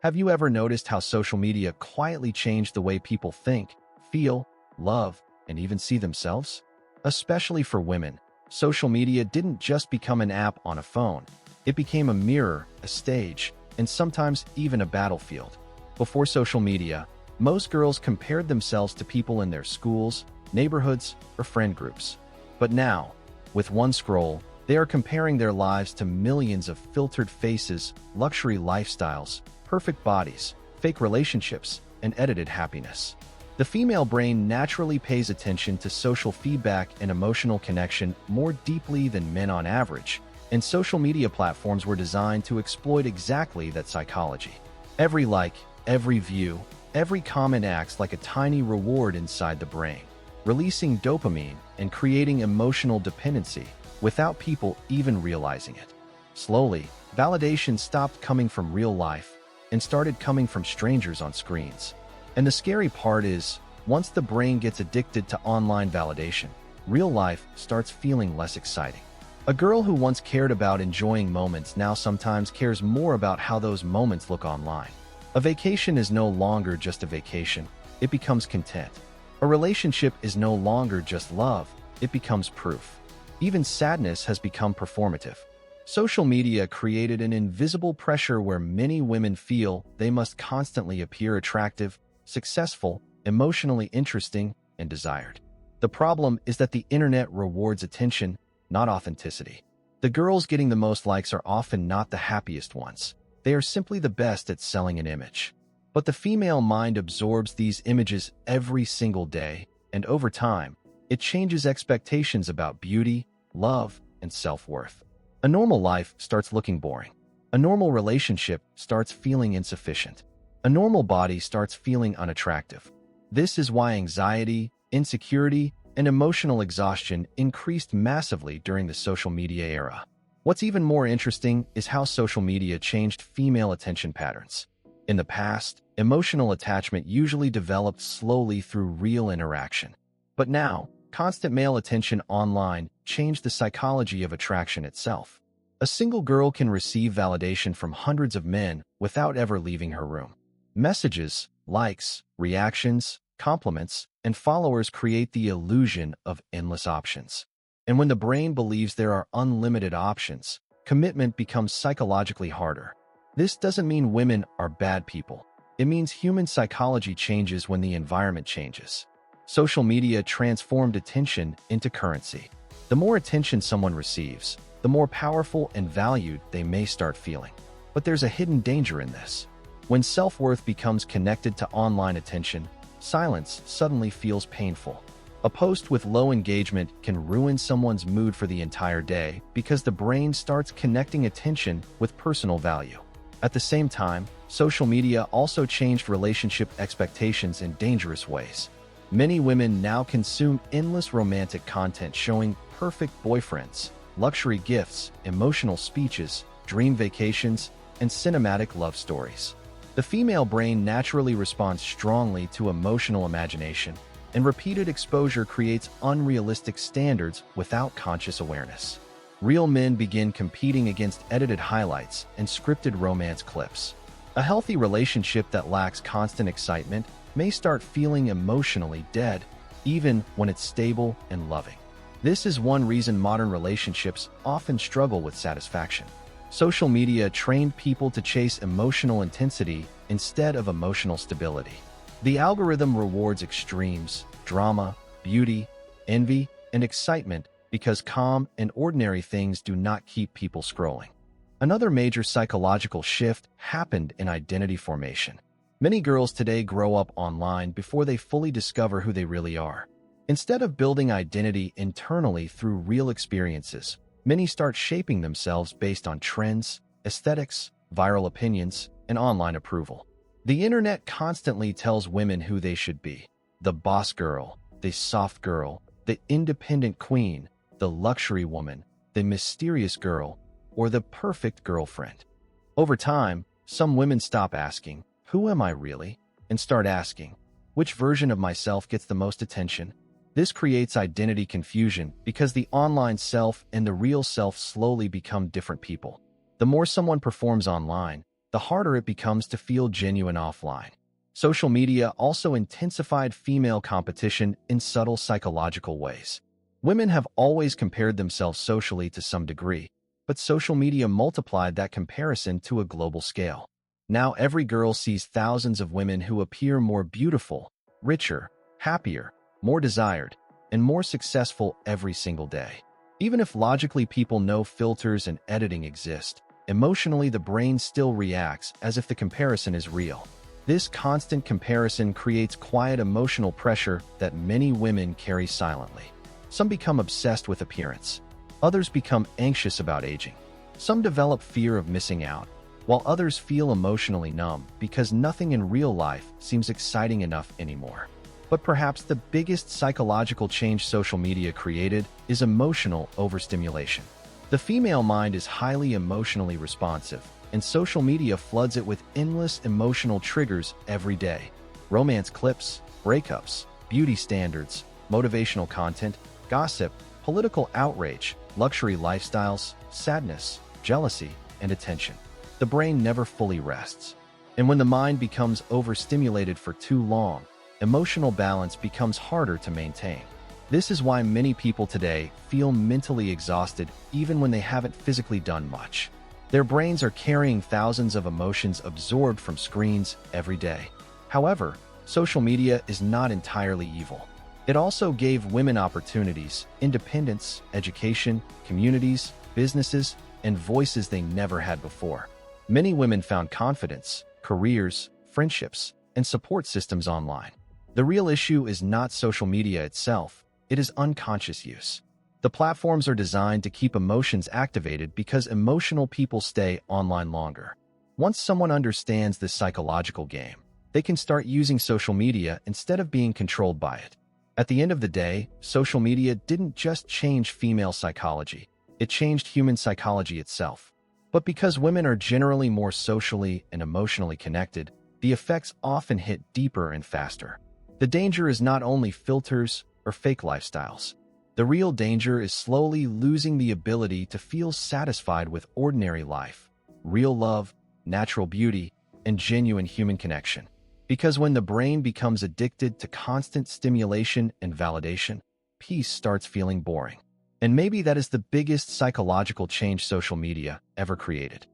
Have you ever noticed how social media quietly changed the way people think, feel, love, and even see themselves? Especially for women, social media didn't just become an app on a phone. It became a mirror, a stage, and sometimes even a battlefield. Before social media, most girls compared themselves to people in their schools, neighborhoods, or friend groups. But now, with one scroll, they are comparing their lives to millions of filtered faces, luxury lifestyles, perfect bodies, fake relationships, and edited happiness. The female brain naturally pays attention to social feedback and emotional connection more deeply than men on average, and social media platforms were designed to exploit exactly that psychology. Every like, every view, every comment acts like a tiny reward inside the brain, releasing dopamine and creating emotional dependency without people even realizing it. Slowly, validation stopped coming from real life and started coming from strangers on screens. And the scary part is, once the brain gets addicted to online validation, real life starts feeling less exciting. A girl who once cared about enjoying moments now sometimes cares more about how those moments look online. A vacation is no longer just a vacation, it becomes content. A relationship is no longer just love, it becomes proof. Even sadness has become performative. Social media created an invisible pressure where many women feel they must constantly appear attractive, successful, emotionally interesting, and desired. The problem is that the internet rewards attention, not authenticity. The girls getting the most likes are often not the happiest ones. They are simply the best at selling an image. But the female mind absorbs these images every single day, and over time, it changes expectations about beauty, love, and self-worth. A normal life starts looking boring. A normal relationship starts feeling insufficient. A normal body starts feeling unattractive. This is why anxiety, insecurity, and emotional exhaustion increased massively during the social media era. What's even more interesting is how social media changed female attention patterns. In the past, emotional attachment usually developed slowly through real interaction. But now, constant male attention online changed the psychology of attraction itself. A single girl can receive validation from hundreds of men without ever leaving her room. Messages, likes, reactions, compliments, and followers create the illusion of endless options. And when the brain believes there are unlimited options, commitment becomes psychologically harder. This doesn't mean women are bad people. It means human psychology changes when the environment changes. Social media transformed attention into currency. The more attention someone receives, the more powerful and valued they may start feeling. But there's a hidden danger in this. When self-worth becomes connected to online attention, silence suddenly feels painful. A post with low engagement can ruin someone's mood for the entire day because the brain starts connecting attention with personal value. At the same time, social media also changed relationship expectations in dangerous ways. Many women now consume endless romantic content showing perfect boyfriends, luxury gifts, emotional speeches, dream vacations, and cinematic love stories. The female brain naturally responds strongly to emotional imagination, and repeated exposure creates unrealistic standards without conscious awareness. Real men begin competing against edited highlights and scripted romance clips. A healthy relationship that lacks constant excitement may start feeling emotionally dead, even when it's stable and loving. This is one reason modern relationships often struggle with satisfaction. Social media trained people to chase emotional intensity instead of emotional stability. The algorithm rewards extremes, drama, beauty, envy, and excitement because calm and ordinary things do not keep people scrolling. Another major psychological shift happened in identity formation. Many girls today grow up online before they fully discover who they really are. Instead of building identity internally through real experiences, many start shaping themselves based on trends, aesthetics, viral opinions, and online approval. The internet constantly tells women who they should be: the boss girl, the soft girl, the independent queen, the luxury woman, the mysterious girl, or the perfect girlfriend. Over time, some women stop asking, "Who am I really?" and start asking, "Which version of myself gets the most attention?" This creates identity confusion because the online self and the real self slowly become different people. The more someone performs online, the harder it becomes to feel genuine offline. Social media also intensified female competition in subtle psychological ways. Women have always compared themselves socially to some degree, but social media multiplied that comparison to a global scale. Now every girl sees thousands of women who appear more beautiful, richer, happier, more desired, and more successful every single day. Even if logically people know filters and editing exist, emotionally the brain still reacts as if the comparison is real. This constant comparison creates quiet emotional pressure that many women carry silently. Some become obsessed with appearance. Others become anxious about aging. Some develop fear of missing out, while others feel emotionally numb because nothing in real life seems exciting enough anymore. But perhaps the biggest psychological change social media created is emotional overstimulation. The female mind is highly emotionally responsive, and social media floods it with endless emotional triggers every day. Romance clips, breakups, beauty standards, motivational content, gossip, political outrage, luxury lifestyles, sadness, jealousy, and attention. The brain never fully rests. And when the mind becomes overstimulated for too long, emotional balance becomes harder to maintain. This is why many people today feel mentally exhausted even when they haven't physically done much. Their brains are carrying thousands of emotions absorbed from screens every day. However, social media is not entirely evil. It also gave women opportunities, independence, education, communities, businesses, and voices they never had before. Many women found confidence, careers, friendships, and support systems online. The real issue is not social media itself, it is unconscious use. The platforms are designed to keep emotions activated because emotional people stay online longer. Once someone understands this psychological game, they can start using social media instead of being controlled by it. At the end of the day, social media didn't just change female psychology, it changed human psychology itself. But because women are generally more socially and emotionally connected, the effects often hit deeper and faster. The danger is not only filters or fake lifestyles. The real danger is slowly losing the ability to feel satisfied with ordinary life, real love, natural beauty, and genuine human connection. Because when the brain becomes addicted to constant stimulation and validation, peace starts feeling boring. And maybe that is the biggest psychological change social media ever created.